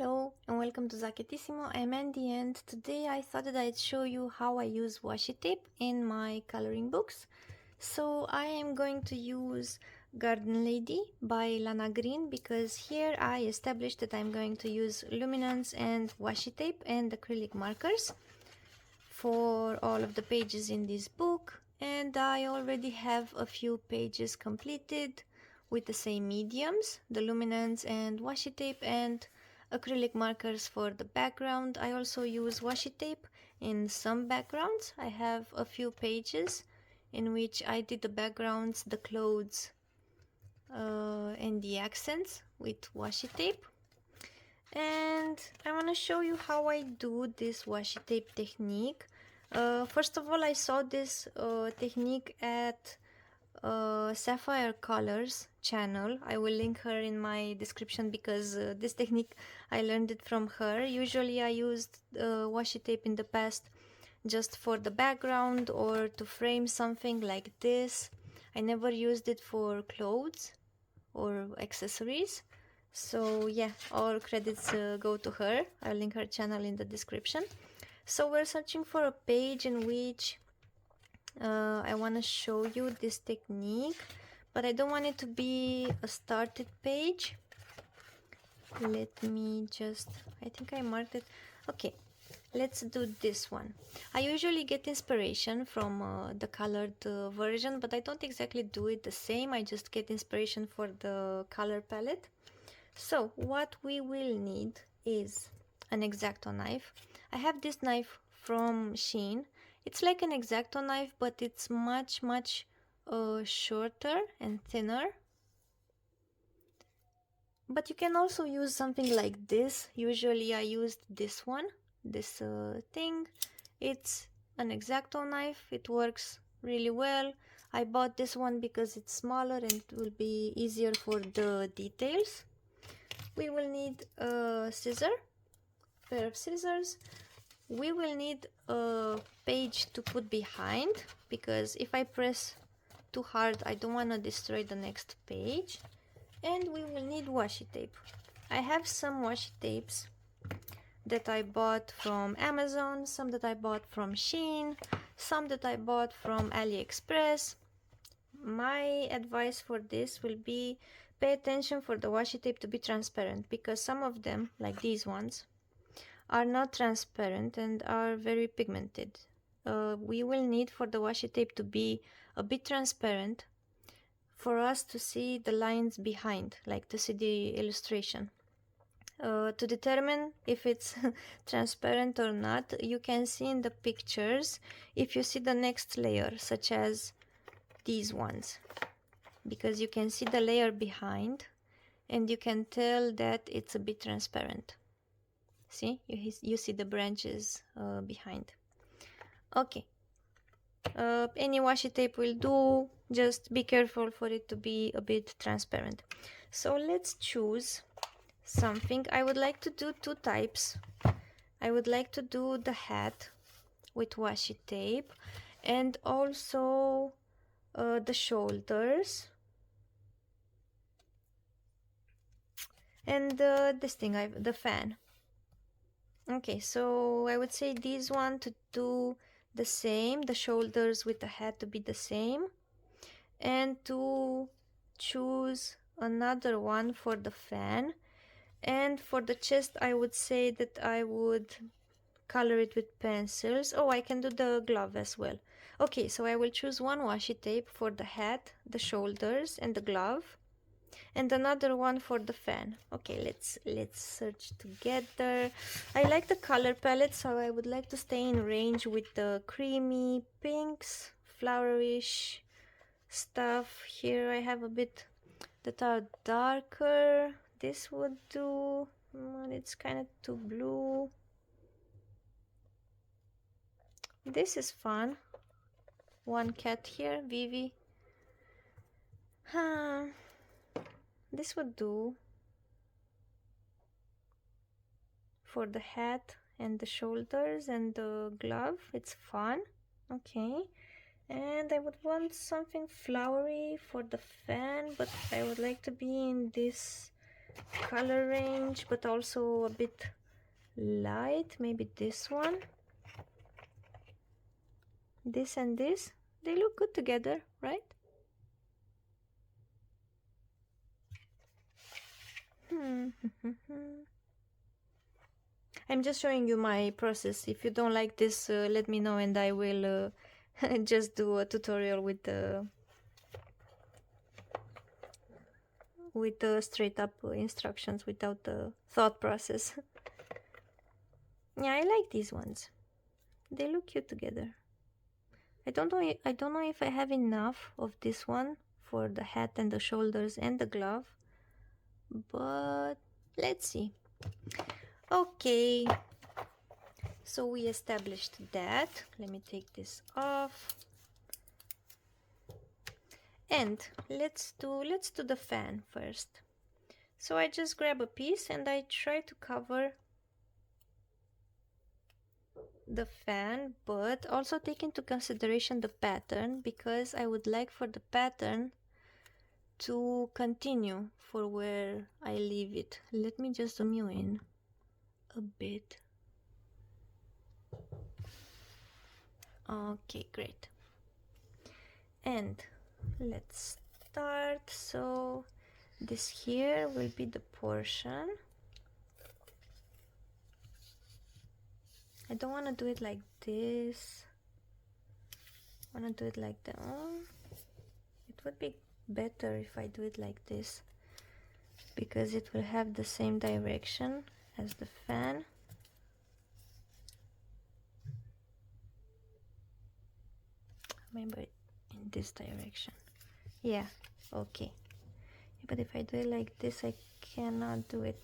Hello and welcome to Zaketissimo. I'm Andy and today I thought that I'd show you how I use washi tape in my coloring books. So I am going to use Garden Lady by Lana Green because here I established that I'm going to use luminance and washi tape and acrylic markers for all of the pages in this book, and I already have a few pages completed with the same mediums, the luminance and washi tape, and acrylic markers for the background. I also use washi tape in some backgrounds. I have a few pages in which I did the backgrounds, the clothes, and the accents with washi tape. And I want to show you how I do this washi tape technique. First of all, I saw this technique at Sapphire Colors channel. I will link her in my description because this technique I learned it from her. Usually I used washi tape in the past just for the background or to frame something like this. I never used it for clothes or accessories. So yeah, all credits go to her. I'll link her channel in the description. So we're searching for a page in which I want to show you this technique, but I don't want it to be a started page. Let me just, I think I marked it. Okay, let's do this one. I usually get inspiration from the colored version, but I don't exactly do it the same. I just get inspiration for the color palette. So what we will need is an X-Acto knife. I have this knife from Shein. It's like an X-Acto knife, but it's much shorter and thinner. But you can also use something like this. Usually I used this one, this thing. It's an X-Acto knife. It works really well. I bought this one because it's smaller and it will be easier for the details. We will need a pair of scissors. We will need a page to put behind because if I press too hard I don't want to destroy the next page. And we will need washi tape. I have some washi tapes that I bought from Amazon, some that I bought from Shein, some that I bought from AliExpress. My advice for this will be pay attention for the washi tape to be transparent, because some of them, like these ones, are not transparent and are very pigmented. We will need for the washi tape to be a bit transparent for us to see the lines behind, like to see the illustration. To determine if it's transparent or not, you can see in the pictures if you see the next layer, such as these ones, because you can see the layer behind and you can tell that it's a bit transparent. See, you see the branches behind. Okay, any washi tape will do, just be careful for it to be a bit transparent. So let's choose something. I would like to do two types. I would like to do the hat with washi tape and also the shoulders and this thing, the fan. Okay, so I would say these one to do the same, the shoulders with the hat to be the same, and to choose another one for the fan. And for the chest I would say that I would color it with pencils. Oh, I can do the glove as well. Okay, so I will choose one washi tape for the hat, the shoulders and the glove, and another one for the fan. Okay, let's search together. I like the color palette, so I would like to stay in range with the creamy pinks, flowerish stuff. Here I have a bit that are darker. This would do, it's kind of too blue. This is fun. One cat here, Vivi. This would do for the hat and the shoulders and the glove. It's fun. Okay, and I would want something flowery for the fan, but I would like to be in this color range, but also a bit light. Maybe this one. This and this, they look good together, right? I'm just showing you my process. If you don't like this, let me know and I will just do a tutorial with the straight up instructions without the thought process. Yeah, I like these ones. They look cute together. I don't know if I have enough of this one for the hat and the shoulders and the glove, but let's see. Okay, so we established that. Let me take this off. And let's do the fan first. So I just grab a piece and I try to cover the fan, but also take into consideration the pattern, because I would like for the pattern to continue for where I leave it. Let me just zoom you in a bit. Okay, great. And let's start. So this here will be the portion. I don't want to do it like this. I want to do it like that. It would be better if I do it like this, because it will have the same direction as the fan. Maybe in this direction. Yeah, okay. But if I do it like this, I cannot do it.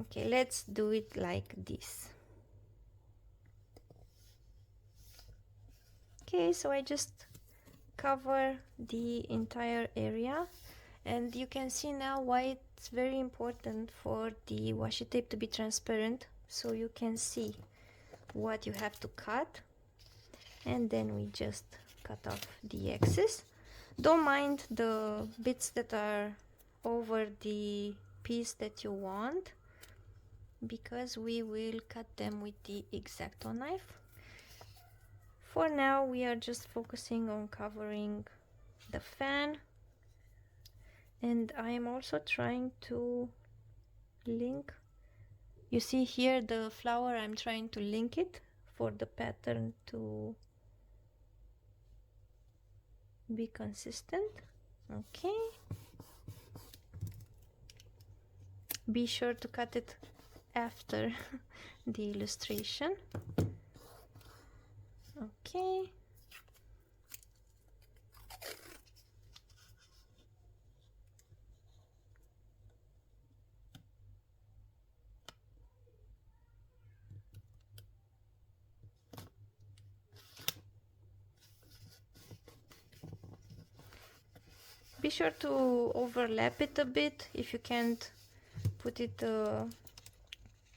Okay, let's do it like this. Okay, so I just cover the entire area, and you can see now why it's very important for the washi tape to be transparent, so you can see what you have to cut. And then we just cut off the excess. Don't mind the bits that are over the piece that you want, because we will cut them with the X-Acto knife. For now we are just focusing on covering the fan, and I am also trying to link, you see here the flower, I'm trying to link it for the pattern to be consistent. Okay, be sure to cut it after the illustration. Okay, be sure to overlap it a bit if you can't put it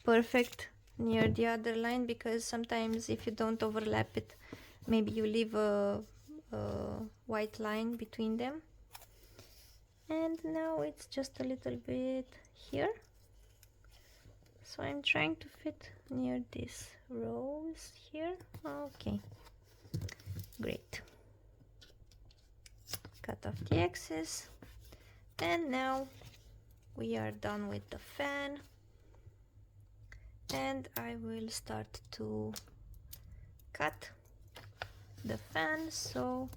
perfect near the other line, because sometimes if you don't overlap it, maybe you leave a white line between them. And now it's just a little bit here, so I'm trying to fit near this rose here. Okay, great. Cut off the excess, and now we are done with the fan, and I will start to cut the fan. So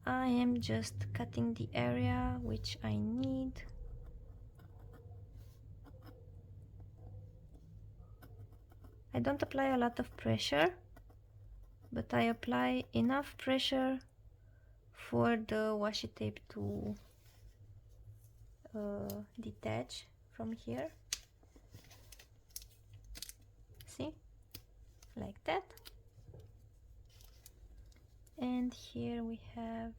I am just cutting the area which I need. I don't apply a lot of pressure, but I apply enough pressure for the washi tape to detach from here. See, like that. And here we have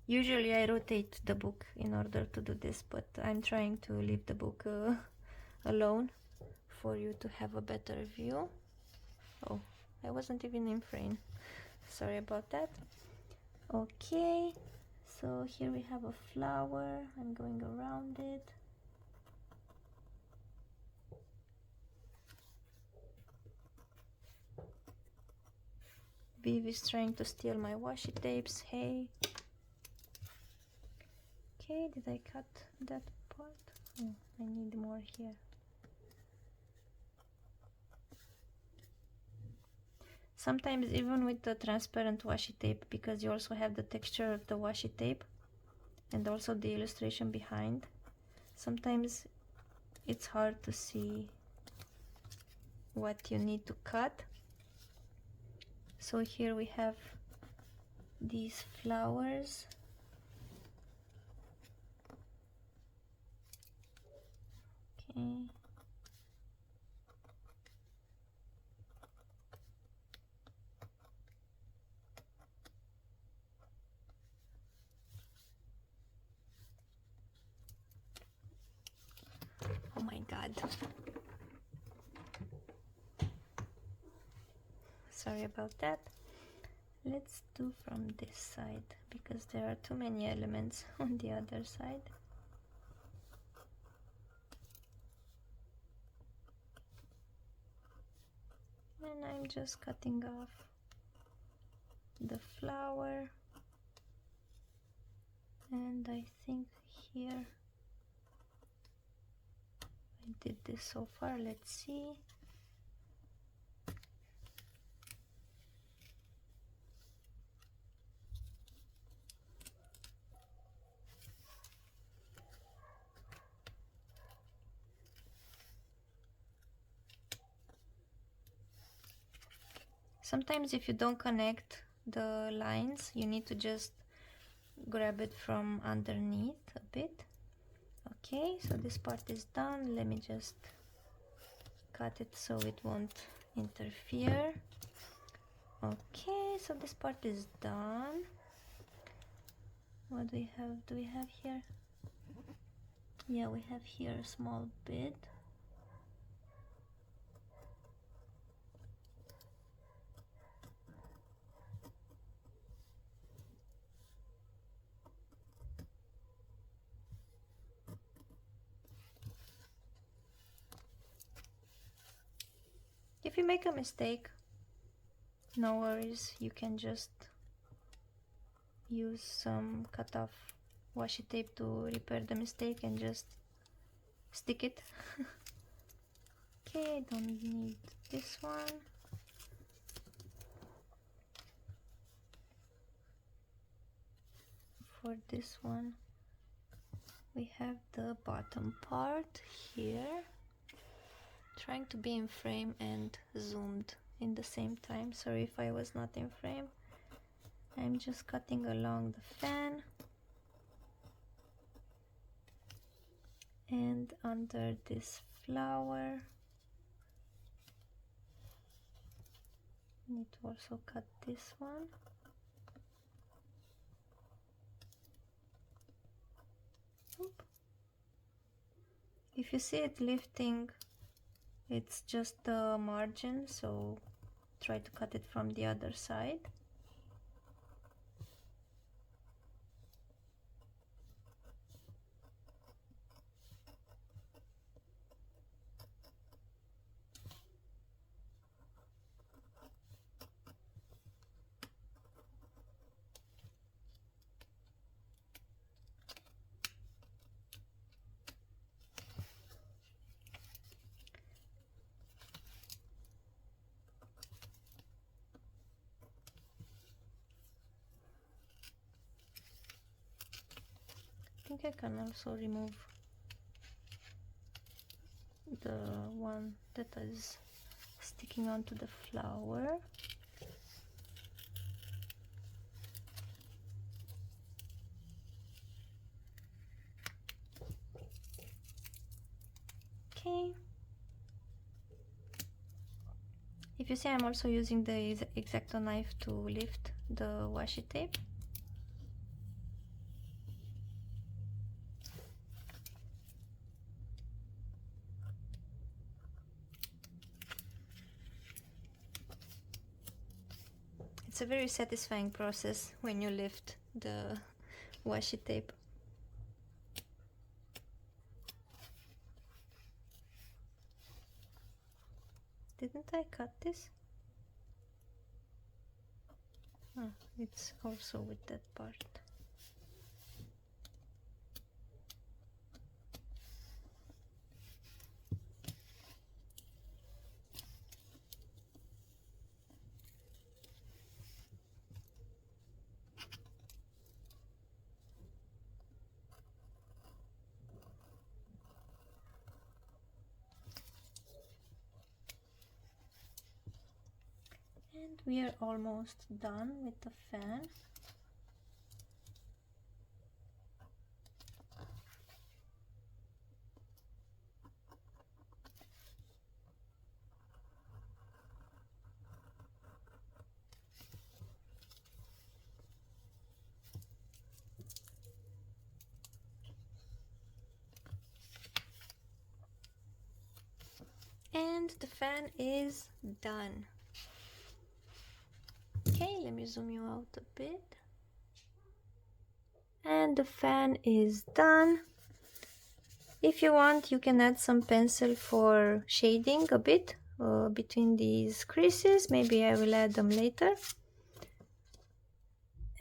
usually I rotate the book in order to do this, but I'm trying to leave the book alone for you to have a better view. Oh, I wasn't even in frame. Sorry about that. Okay, so here we have a flower. I'm going around it. Viv is trying to steal my washi tapes. Hey. Okay, did I cut that part? Oh, I need more here. Sometimes even with the transparent washi tape, because you also have the texture of the washi tape and also the illustration behind, sometimes it's hard to see what you need to cut. So here we have these flowers. Okay. Oh my God. Sorry about that. Let's do from this side because there are too many elements on the other side. And I'm just cutting off the flower, and I think here I did this so far. Let's see. Sometimes if you don't connect the lines, you need to just grab it from underneath a bit. Okay, so this part is done. Let me just cut it so it won't interfere. Okay, so this part is done. What do we have? Do we have here? Yeah, we have here a small bit. If you make a mistake, no worries, you can just use some cut off washi tape to repair the mistake and just stick it. Okay, I don't need this one. For this one, we have the bottom part here. Trying to be in frame and zoomed in the same time. Sorry if I was not in frame. I'm just cutting along the fan and under this flower. Need to also cut this one. Oop. If you see it lifting, it's just the margin, so try to cut it from the other side. I think I can also remove the one that is sticking onto the flower. Okay. If you see, I'm also using the X-Acto knife to lift the washi tape. It's a very satisfying process when you lift the washi tape. Didn't I cut this? Oh, it's also with that part. And we are almost done with the fan. And the fan is done. Okay, let me zoom you out a bit. And the fan is done. If you want, you can add some pencil for shading a bit between these creases. Maybe I will add them later.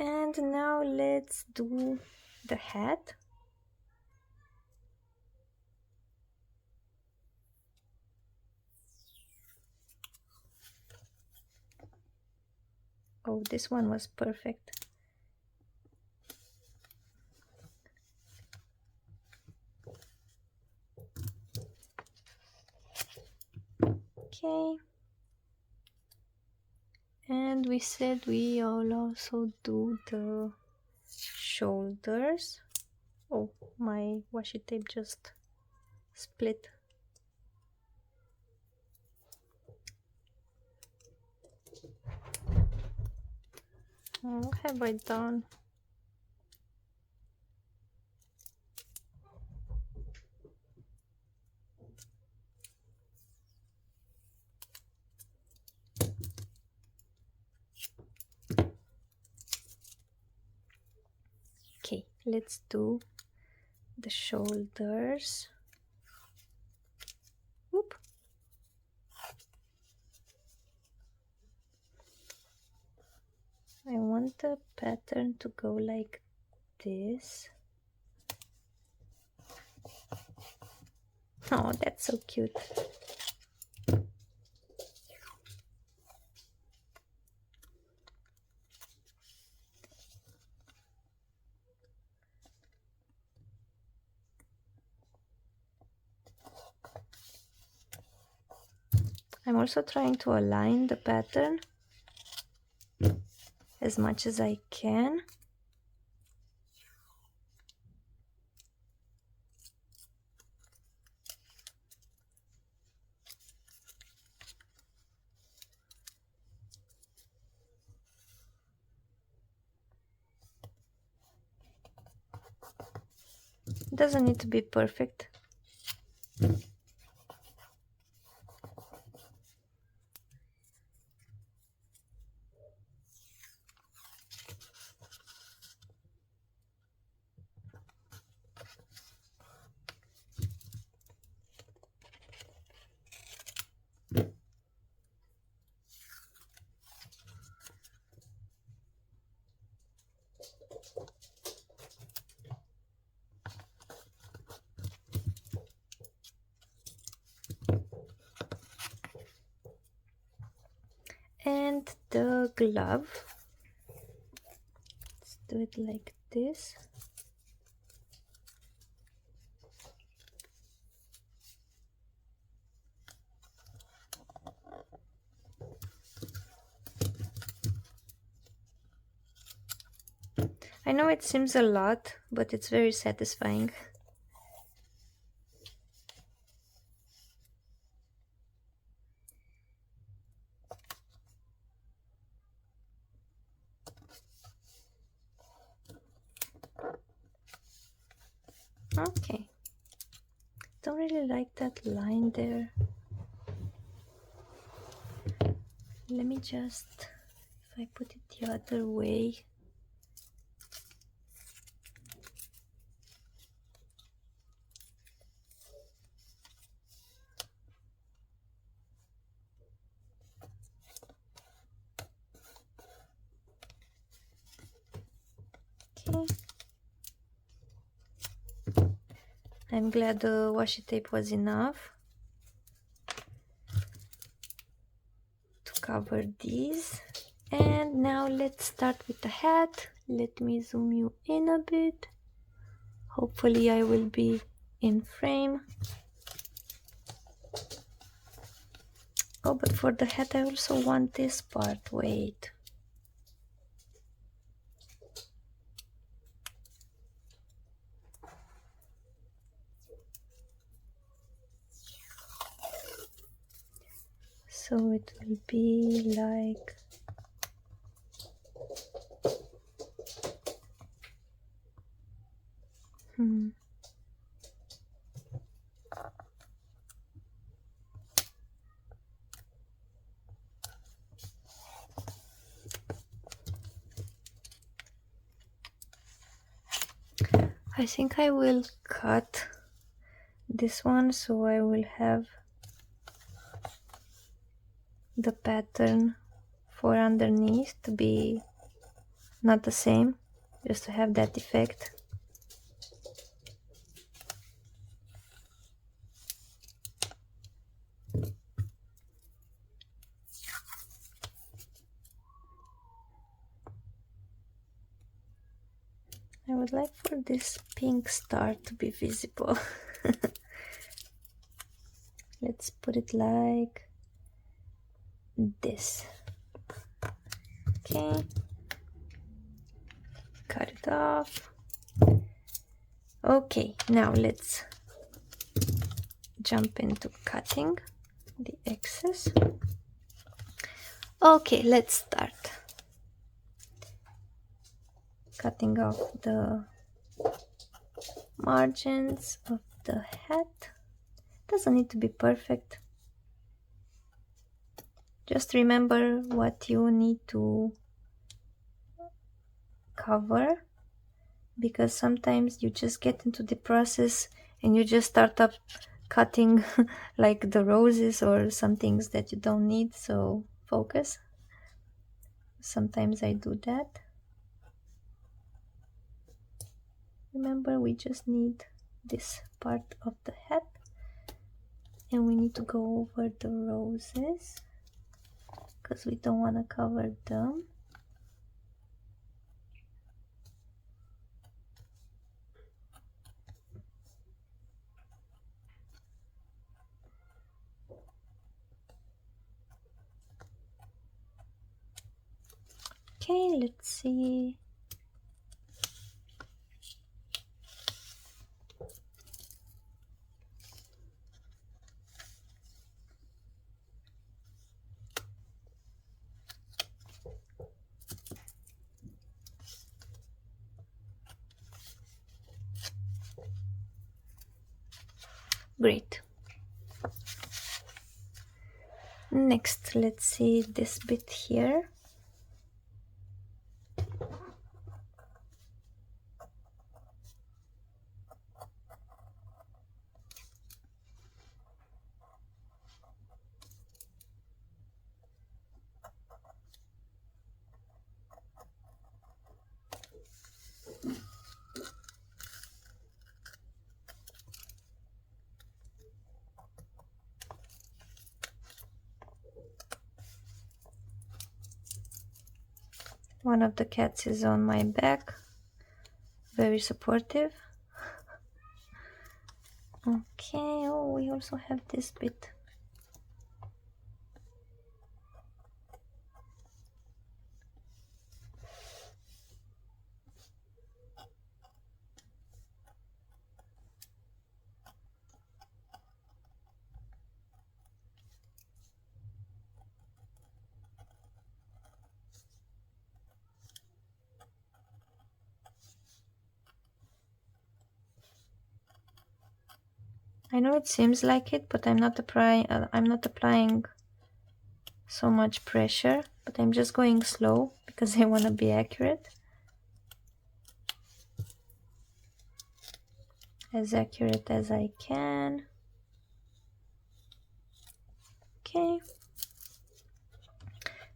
And now let's do the hat. Oh, this one was perfect. Okay. And we said we'll also do the shoulders. Oh, my washi tape just split. What have I done? Okay, let's do the shoulders. Whoop. I want the pattern to go like this. Oh, that's so cute. I'm also trying to align the pattern as much as I can. It doesn't need to be perfect. And the glove, let's do it like this. I know it seems a lot, but it's very satisfying. Okay, don't really like that line there. Let me just, if I put it the other way. Okay. I'm glad the washi tape was enough to cover these. And now let's start with the hat. Let me zoom you in a bit. Hopefully I will be in frame. Oh, but for the hat I also want this part. Wait. So it will be like I think I will cut this one so I will have the pattern for underneath to be not the same, just to have that effect. I would like for this pink star to be visible. Let's put it like this. Okay, cut it off. Okay, now let's jump into cutting the excess. Okay, let's start cutting off the margins of the hat. Doesn't need to be perfect. Just remember what you need to cover, because sometimes you just get into the process and you just start up cutting like the roses or some things that you don't need, so focus. Sometimes I do that. Remember, we just need this part of the hat and we need to go over the roses because we don't want to cover them. Okay, let's see. Great. Next, let's see this bit here. One of the cats is on my back, very supportive. Okay, oh, we also have this bit. I know it seems like it, but I'm not applying so much pressure, but I'm just going slow because I want to be accurate. As accurate as I can. Okay.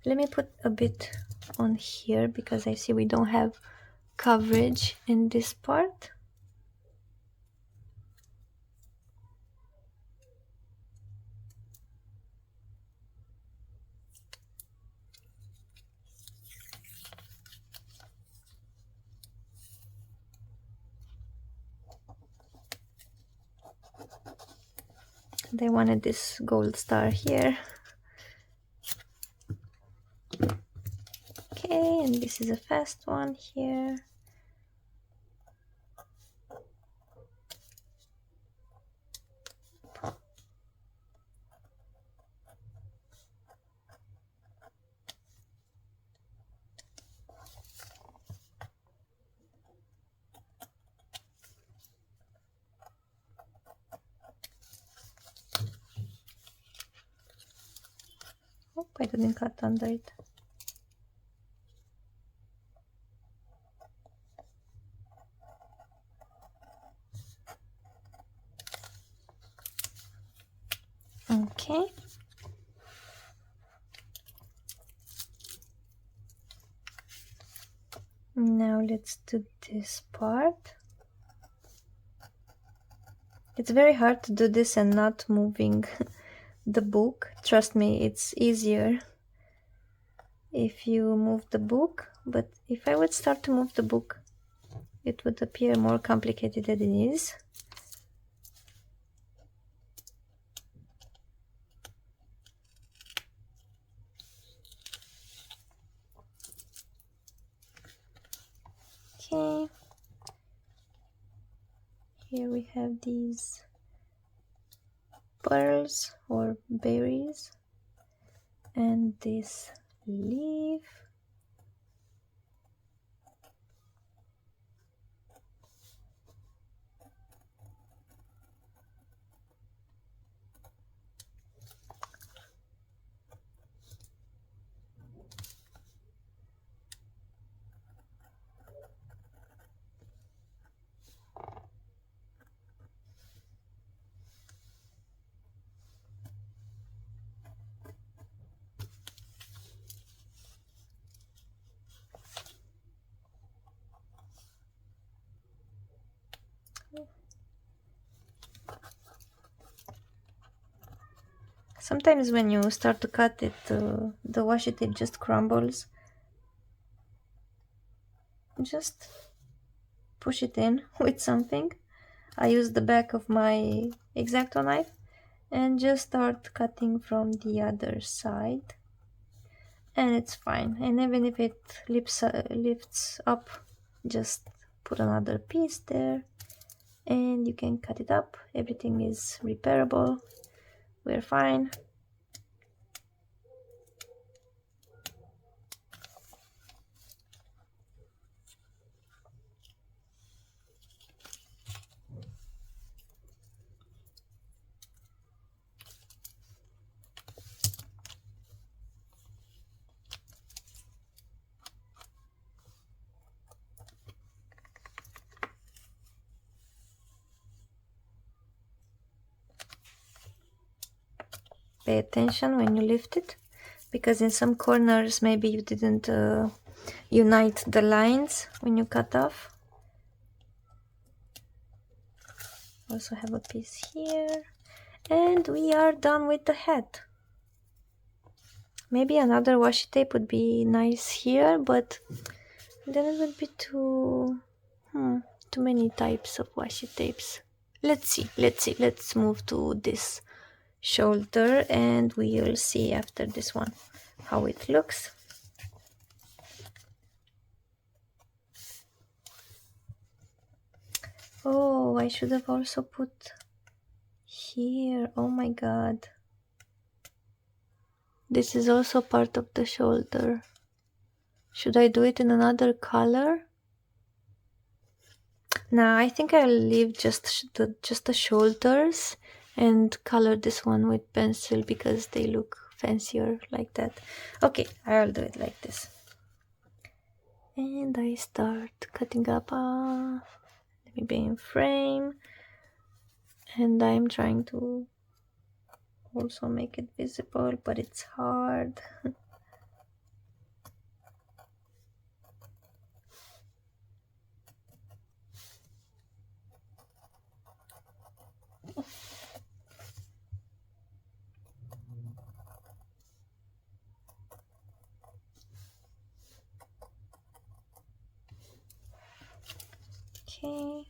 Let me put a bit on here because I see we don't have coverage in this part. They wanted this gold star here. Okay, and this is a fast one here. Oh, I didn't cut under it. Okay. Now let's do this part. It's very hard to do this and not moving the book. Trust me, it's easier if you move the book, but if I would start to move the book, it would appear more complicated than it is. Okay. Here we have these pearls or berries and this leaf. Sometimes when you start to cut it, the washi tape just crumbles. Just push it in with something. I use the back of my X-Acto knife and just start cutting from the other side. And it's fine. And even if it lifts up, just put another piece there and you can cut it up. Everything is repairable. We're fine. Pay attention when you lift it, because in some corners maybe you didn't unite the lines when you cut off. Also have a piece here, and we are done with the head. Maybe another washi tape would be nice here, but then it would be too many types of washi tapes. Let's see. Let's move to this shoulder and we'll see after this one how it looks. Oh, I should have also put here. Oh my god, this is also part of the shoulder. Should I do it in another color? Nah, I think I'll leave just the shoulders and color this one with pencil because they look fancier like that. Okay, I'll do it like this. And I start cutting up. Let me be in frame. And I'm trying to also make it visible, but it's hard. Okay.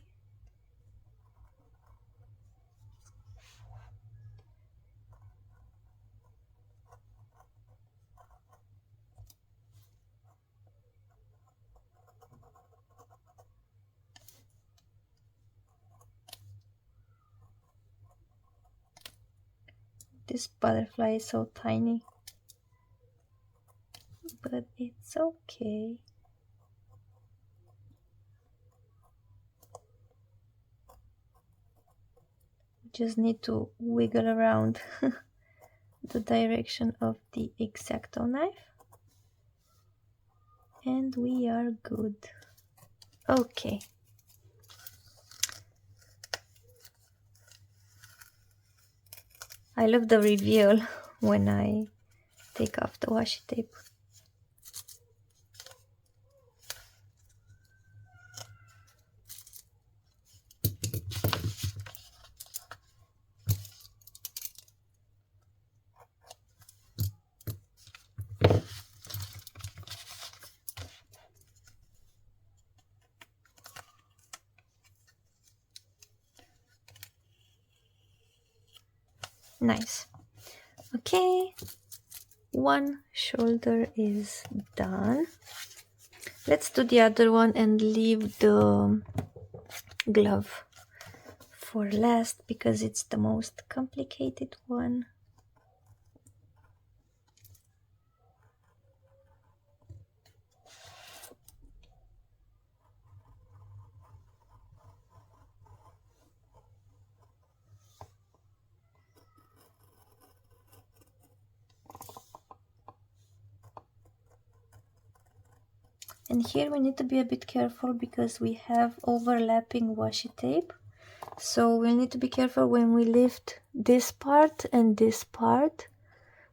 This butterfly is so tiny, but it's okay. Just need to wiggle around the direction of the X-Acto knife, and we are good. Okay. I love the reveal when I take off the washi tape. Nice. Okay, one shoulder is done. Let's do the other one and leave the glove for last because it's the most complicated one. And here we need to be a bit careful because we have overlapping washi tape. So we'll need to be careful when we lift this part and this part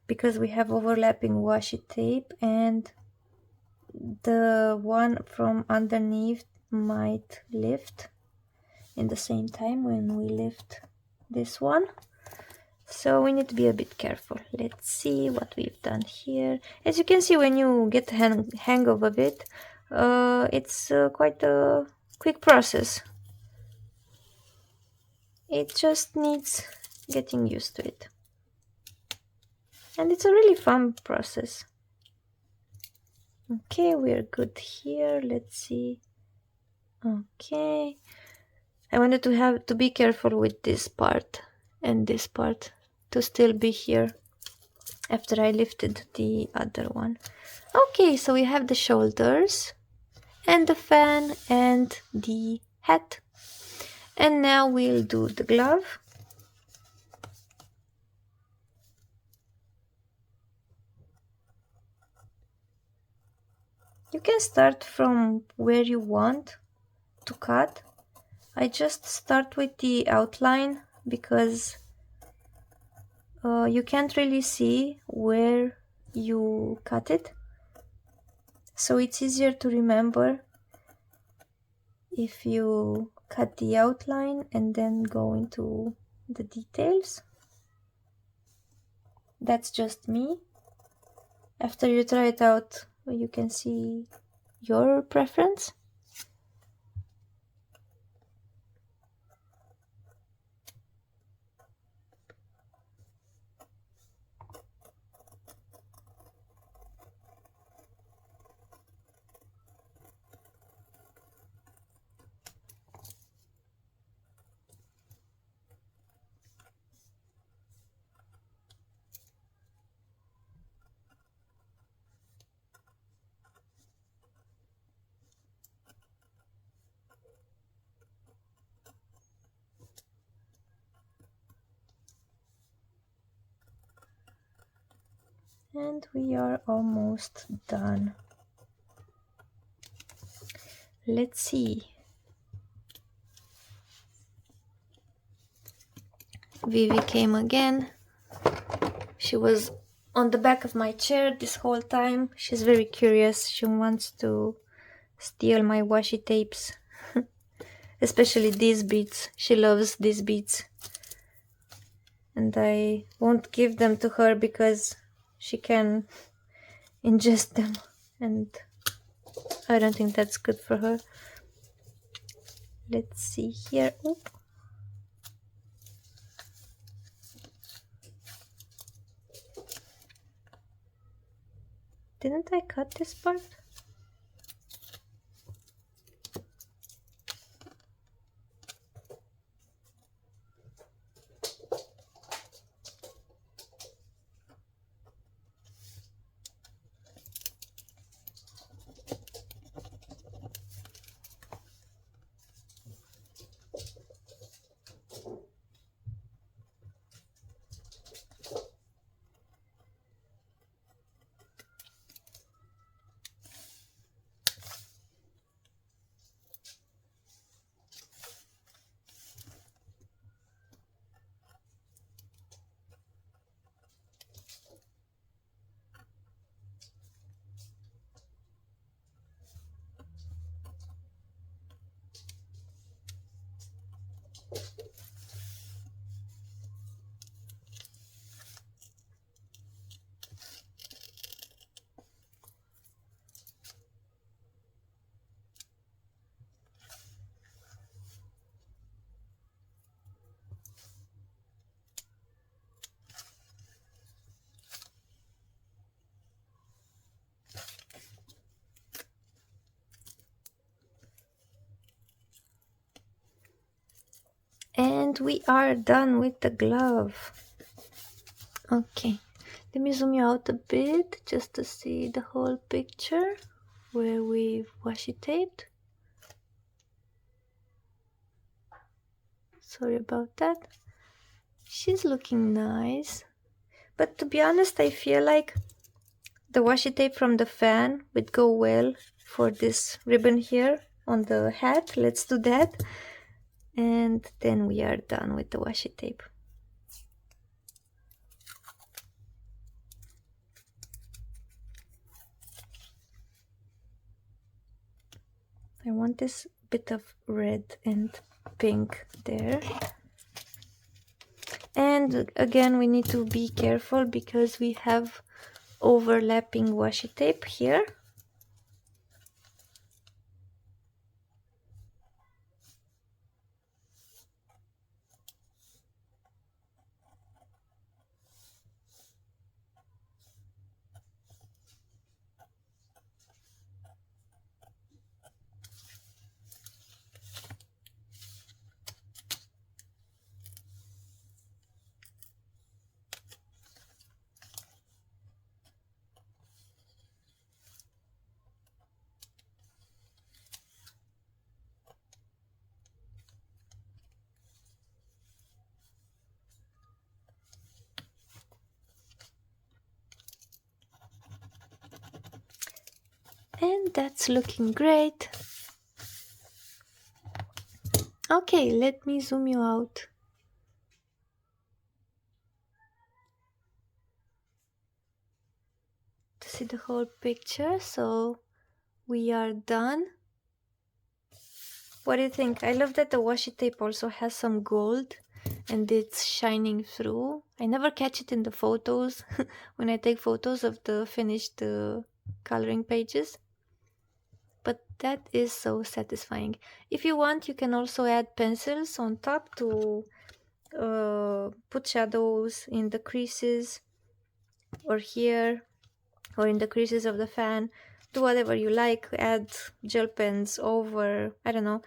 because we have overlapping washi tape, and the one from underneath might lift in the same time when we lift this one. So we need to be a bit careful. Let's see what we've done here. As you can see, when you get the hang of it, it's quite a quick process. It just needs getting used to it. And it's a really fun process. Okay, we're good here. Let's see. Okay. I wanted to be careful with this part and this part to still be here after I lifted the other one. Okay, so we have the shoulders and the fan and the hat. And now we'll do the glove. You can start from where you want to cut. I just start with the outline because you can't really see where you cut it. So it's easier to remember if you cut the outline and then go into the details. That's just me. After you try it out, you can see your preference. And we are almost done. Let's see. Vivi came again. She was on the back of my chair this whole time. She's very curious. She wants to steal my washi tapes. Especially these beads. She loves these beads. And I won't give them to her because she can ingest them. And I don't think that's good for her. Let's see here. Oop. Didn't I cut this part? And we are done with the glove. Okay, let me zoom you out a bit just to see the whole picture where we've washi taped. Sorry about that. She's looking nice. But to be honest, I feel like the washi tape from the fan would go well for this ribbon here on the hat. Let's do that. And then we are done with the washi tape. I want this bit of red and pink there. And again, we need to be careful because we have overlapping washi tape here. And that's looking great. Okay, let me zoom you out. To see the whole picture. So we are done. What do you think? I love that the washi tape also has some gold and it's shining through. I never catch it in the photos when I take photos of the finished coloring pages. But that is so satisfying. If you want, you can also add pencils on top to put shadows in the creases or here or in the creases of the fan. Do whatever you like. Add gel pens over, I don't know.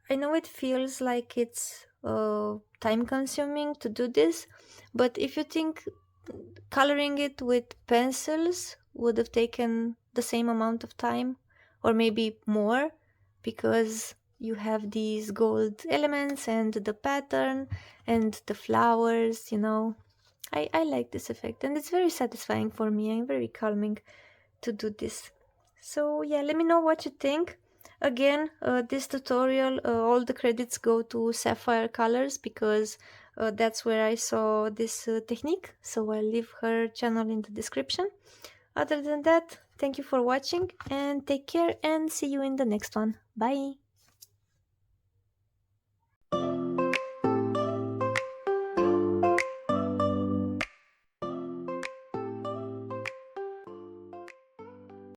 I know it feels like it's time consuming to do this, but if you think coloring it with pencils would have taken the same amount of time or maybe more, because you have these gold elements and the pattern and the flowers, you know, I like this effect, and it's very satisfying for me and very calming to do this. So yeah, let me know what you think. Again, this tutorial, all the credits go to Sapphire Colors because that's where I saw this technique. So I'll leave her channel in the description. Other than that, thank you for watching and take care and see you in the next one. Bye!